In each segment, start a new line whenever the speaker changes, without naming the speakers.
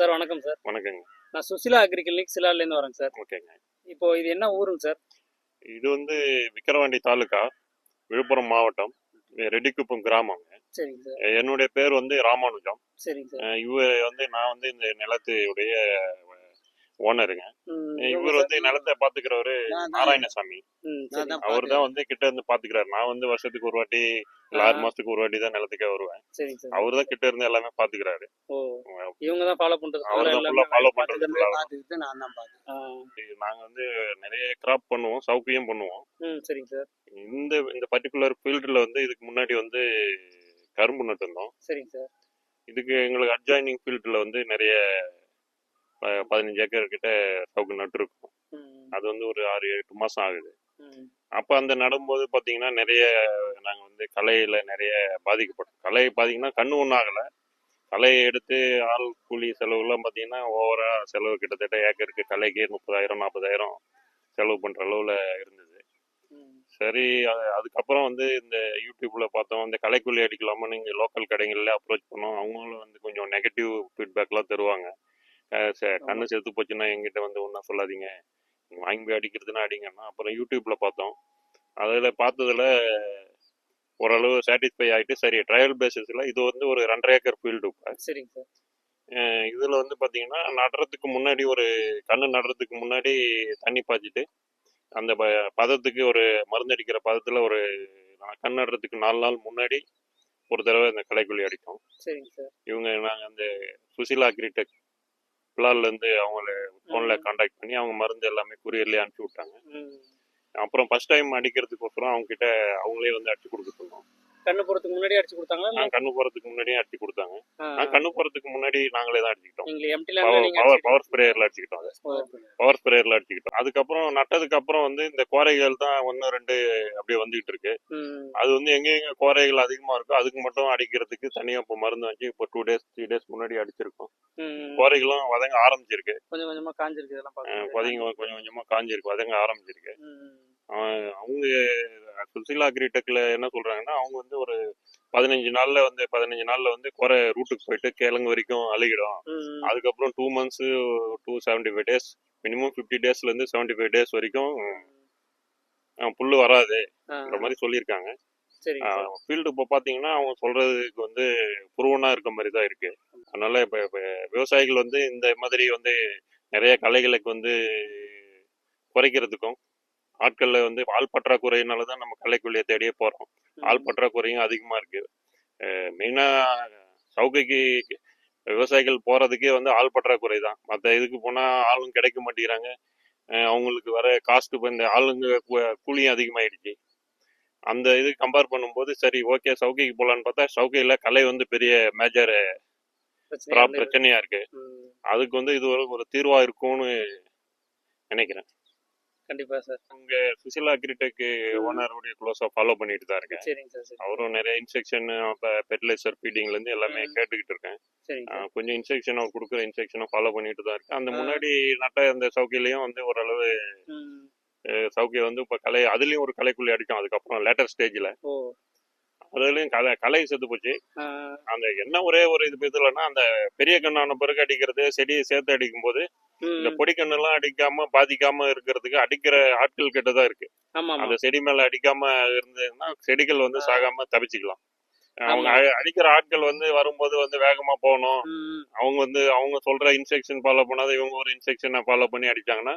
Sir வணக்கம் sir.
வணக்கங்க.
நான் சுசிலா அக்ரிகல்னிக் சிலாலேருந்து வரேங்க சார்.
ஓகேங்க.
இப்போ இது என்ன ஊருங்க சார்?
இது வந்து விக்கிரவாண்டி தாலுக்கா, விழுப்புரம் மாவட்டம், ரெட்டிக்குப்பம் கிராமங்க.
சரிங்க சார்.
என்னுடைய பேர் வந்து ராமானுஜம்.
சரிங்க சார்.
நான் வந்து இந்த நிலத்துடைய ஓனருங்க.
இவங்க
இவர்
சார்?
வந்து நிலத்தை பாத்துக்கிறவரு நாராயணசாமி.
சரி.
அவர் தான் வந்து கிட்ட இருந்து பாத்துக்கிறாரு. நான் வந்து வருஷத்துக்கு ஒரு வாட்டி இல்ல 6 மாசத்துக்கு ஒரு வாட்டி தான் நிலத்துக்கே வருவேன்.
சரிங்க சார்.
அவர் தான் கிட்ட இருந்து எல்லாமே பாத்துக்கிறாரு.
ஓ, இவங்க தான் ஃபாலோ பண்றது.
அவர் தான் ஃபுல்லா ஃபாலோ பண்றது.
நான் தான் பார்த்தேன்.
நாங்க வந்து நிறைய கிராப் பண்ணுவோம், சவுக்கையும் பண்ணுவோம்.
சரிங்க சார்.
இந்த இந்த பர்டிகுலர் ஃபீல்டுல வந்து இதுக்கு முன்னாடி வந்து கரும்பு நட்டிருந்தோம்.
சரிங்க சார்.
இதுக்கு எங்களுக்கு அட்ஜாயினிங் ஃபீல்டுல வந்து நிறைய 15 ஏக்கர் கிட்ட சவுக்கு நட்டுருக்கோம். அது வந்து ஒரு 6-8 மாசம் ஆகுது. அப்ப அந்த நடும்போது பாத்தீங்கன்னா நிறைய நாங்க வந்து களையில நிறைய பாதிக்கப்பட்டோம். களை பாத்தீங்கன்னா கண்ணு ஒன்றும் ஆகல. களையை எடுத்து ஆள் கூலி செலவுலாம் பாத்தீங்கன்னா ஓவரா செலவு கிட்டத்தட்ட ஏக்கருக்கு களைக்கு 30,000 40,000 செலவு பண்ற அளவுல இருந்தது. சரி, அதுக்கப்புறம் வந்து இந்த யூடியூப்ல பார்த்தோம். இந்த களைக்கொல்லி அடிக்கலாமா, நீங்க லோக்கல் கடைகள்ல அப்ரோச் பண்ணோம். அவங்களும் வந்து கொஞ்சம் நெகட்டிவ் ஃபீட்பேக்லாம் தருவாங்க. கண்ணு செத்து போச்சுன்னா எங்கிட்ட வந்து ஒன்றும் சொல்லாதீங்க, நீங்க வாங்கி போய் அடிக்கிறதுனா அடிங்கன்னா. அப்புறம் யூடியூப்ல பார்த்தோம். அதில் பார்த்ததுல ஓரளவு சாட்டிஸ்ஃபை ஆகிட்டு, சரி ட்ரையல் பேசிஸில் இது வந்து ஒரு 2.5 ஏக்கர் ஃபீல்டு.
சரிங்க சார்.
இதில் வந்து பார்த்தீங்கன்னா நடுறதுக்கு முன்னாடி கண்ணு நடுறதுக்கு முன்னாடி தண்ணி பாய்ச்சிட்டு அந்த பதத்துக்கு ஒரு மருந்து அடிக்கிற பதத்தில் கண் நடுறதுக்கு 4 நாள் முன்னாடி ஒரு தடவை இந்த களைக்கொல்லி அடித்தோம்.
சரிங்க சார்.
நாங்கள் அந்த சுசிலா அக்ரிடெக் பிளால்லேருந்து அவங்கள ஃபோனில் கான்டாக்ட் பண்ணி அவங்க மருந்து எல்லாமே குரியர்லேயே அனுப்பிச்சி விட்டாங்க. அப்புறம் ஃபர்ஸ்ட் டைம் அடிக்கிறதுக்கோசரம் அவங்க கிட்ட அவங்களே வந்து அடிச்சு கொடுக்க சொன்னோம்.
கண்ணு போறதுக்கு முன்னாடி அடிச்சு கொடுத்தாங்களா?
கண்ணு போறதுக்கு முன்னாடியே அடிச்சு கொடுத்தாங்க. கண்ணு போறதுக்கு முன்னாடி நாங்களே தான் அடிச்சுக்கிட்டோம். பவர் ஸ்ப்ரேயர்ல அடிச்சுக்கிட்டோம். பவர் ஸ்ப்ரேயர்ல அடிச்சுக்கிட்டோம். அதுக்கப்புறம் நட்டதுக்கு அப்புறம் வந்து இந்த கோரைகள் தான் 1-2 அப்படியே வந்துகிட்டு இருக்கு. அது வந்து எங்க கோரைகள் அதிகமா இருக்கோ அதுக்கு மட்டும் அடிக்கிறதுக்கு தனியா இப்போ மருந்து வாங்கி இப்போ 2 days 3 days முன்னாடி அடிச்சிருக்கோம். கோரைகளும் வதங்க ஆரம்பிச்சிருக்கு.
கொஞ்சம் கொஞ்சமா காஞ்சிருக்கு.
கொஞ்சம் கொஞ்சமா காஞ்சிருக்கு, வதங்க ஆரம்பிச்சிருக்கு. அவங்க சுசிலா அக்ரிடெக்ல என்ன சொல்றாங்கன்னா, அவங்க வந்து ஒரு 15 நாள்ல வந்து குறை ரூட்டுக்கு போயிட்டு கிழங்கு வரைக்கும் அழுகிடும். அதுக்கப்புறம் 2 months to 75 days, மினிமம் 50 daysல இருந்து 75 days வரைக்கும் புல்லு வராதுன்ற மாதிரி சொல்லியிருக்காங்க. ஃபீல்டு இப்போ பார்த்தீங்கன்னா அவங்க சொல்றதுக்கு வந்து புருவனா இருக்க மாதிரி தான் இருக்கு. அதனால இப்போ விவசாயிகள் வந்து இந்த மாதிரி வந்து நிறைய களைகளுக்கு வந்து குறைக்கிறதுக்கும், ஆட்கள்ல வந்து ஆள் பற்றாக்குறையினால தான் நம்ம களைக்கொல்லியை தேடியே போறோம். ஆள் பற்றாக்குறையும் அதிகமா இருக்கு. மெயினா சவுக்கைக்கு விவசாயிகள் போறதுக்கே வந்து ஆள் பற்றாக்குறை தான். மற்ற இதுக்கு போனா ஆளும் கிடைக்க மாட்டேங்கிறாங்க. அவங்களுக்கு வர காஸ்ட் இந்த ஆளுங்க கூலியும் அதிகமாயிடுச்சு. அந்த இது கம்பேர் பண்ணும்போது சரி ஓகே சவுக்கைக்கு போலான்னு பார்த்தா சவுக்கையில களை வந்து பெரிய மேஜர் பிரச்சனையா இருக்கு. அதுக்கு வந்து இது ஒரு தீர்வா இருக்கும்னு நினைக்கிறேன்.
கண்டிப்பா சார்.
உங்க சுசிலா அக்ரிடெக் ஓனருடைய க்ளோஸா ஃபாலோ பண்ணிட்டு தான் இருக்கேன்.
சரிங்க சார்.
அவரும் நிறைய இன்ஸ்ட்ரக்ஷன் ஃபெர்டிலைசர் ஃபீடிங்ல இருந்து எல்லாமே கேட்டுக்கிட்டு இருக்கேன். கொஞ்சம் இன்ஸ்ட்ரக்ஷன் அவர் கொடுக்குற இன்ஸ்ட்ரக்ஷனும் ஃபாலோ பண்ணிட்டு தான் இருக்கேன். அந்த முன்னாடி நட்ட அந்த சவுக்கையிலையும் வந்து ஓரளவு சவுக்கை வந்து இப்போ அதுலயும் ஒரு களைக்குள்ளி அடிக்கும். அதுக்கப்புறம் லேட்டர் ஸ்டேஜ்ல அதுலயும் களை செத்து போச்சு. அந்த என்ன ஒரே ஒரு இதுலன்னா அந்த பெரிய கண்ணான பிறகு அடிக்கிறது, செடியை சேர்த்து அடிக்கும் போது இந்த பொடி கண்ணு எல்லாம் அடிக்காம பாதிக்காம இருக்கிறதுக்கு அடிக்கிற ஆட்கள் கிட்டதான் இருக்கு. அந்த செடி மேல அடிக்காம இருந்ததுன்னா செடிகள் வந்து சாகாம தப்பிச்சுக்கலாம். அவங்க அடிக்கிற ஆட்கள் வந்து வரும்போது வந்து வேகமா போகணும். அவங்க வந்து அவங்க சொல்ற இன்ஸ்ட்ரக்ஷன் ஃபாலோ பண்ணாத இவங்க ஒரு இன்ஸ்ட்ரக்ஷனை ஃபாலோ பண்ணி அடிச்சாங்கன்னா,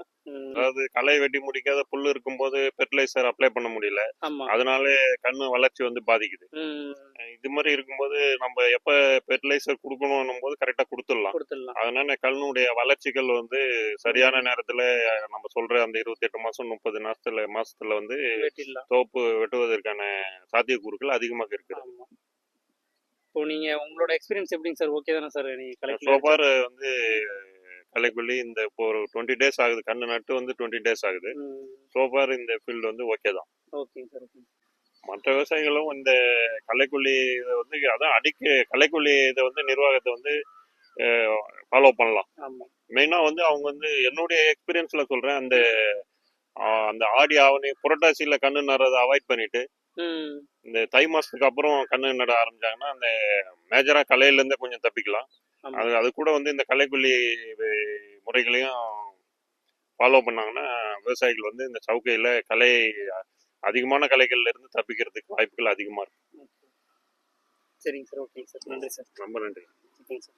அதாவது களை வெட்டி முடிக்காத புல்லு இருக்கும்போது ஃபெர்டிலைசர் அப்ளை பண்ண முடியல. அதனால கண்ணு வளர்ச்சி வந்து பாதிக்குது. இது மாதிரி இருக்கும்போது நம்ம எப்ப ஃபெர்டிலைசர் கொடுக்கணும் போது கரெக்டா கொடுத்துடலாம். அதனால கண்ணுடைய வளர்ச்சிகள் வந்து சரியான நேரத்துல நம்ம சொல்ற அந்த 28 மாசம் 30 மாசத்துல வந்து தோப்பு வெட்டுவதற்கான சாத்தியக்கூறுகள் அதிகமாக இருக்கு.
இப்போ நீங்க உங்களோட எக்ஸ்பீரியன்ஸ் எப்படிங்க சார்? ஓகே தானே சார்? நீங்க
சோபார் வந்து களைக்கொல்லி இந்த இப்போ ஒரு 20 days ஆகுது. கண்ணு நட்டு வந்து 20 days ஆகுது. சோபார் இந்த ஃபீல்டு வந்து ஓகே தான்.
Okay sir.
மற்ற விவசாயிகளும் இந்த களைக்கொல்லி இதை வந்து அதான் களைக்கொல்லி இதை வந்து நிர்வாகத்தை வந்து ஃபாலோ பண்ணலாம். மெயினா வந்து அவங்க வந்து என்னுடைய எக்ஸ்பீரியன்ஸ்ல சொல்றேன், அந்த ஆடி ஆவணி புரட்டாசியில கண்ணு நடுறதை அவாய்ட் பண்ணிட்டு இந்த தை மாசத்துக்கு அப்புறம் கண்ணு நட ஆரம்பிச்சாங்கன்னா அந்த மேஜரா களையில இருந்து கொஞ்சம் தப்பிக்கலாம்.
ஆமா.
அது கூட வந்து இந்த களைக்கொல்லி முறைகளையும் ஃபாலோ பண்ணாங்கன்னா விவசாயிகள் வந்து இந்த சவுக்கையில் அதிகமான களைகள்ல இருந்து தப்பிக்கிறதுக்கு வாய்ப்புகள் அதிகமாக இருக்கு.
சரிங்க சார். ஓகேங்க சார். நன்றி சார்.
ரொம்ப நன்றி.
ஓகேங்க சார்.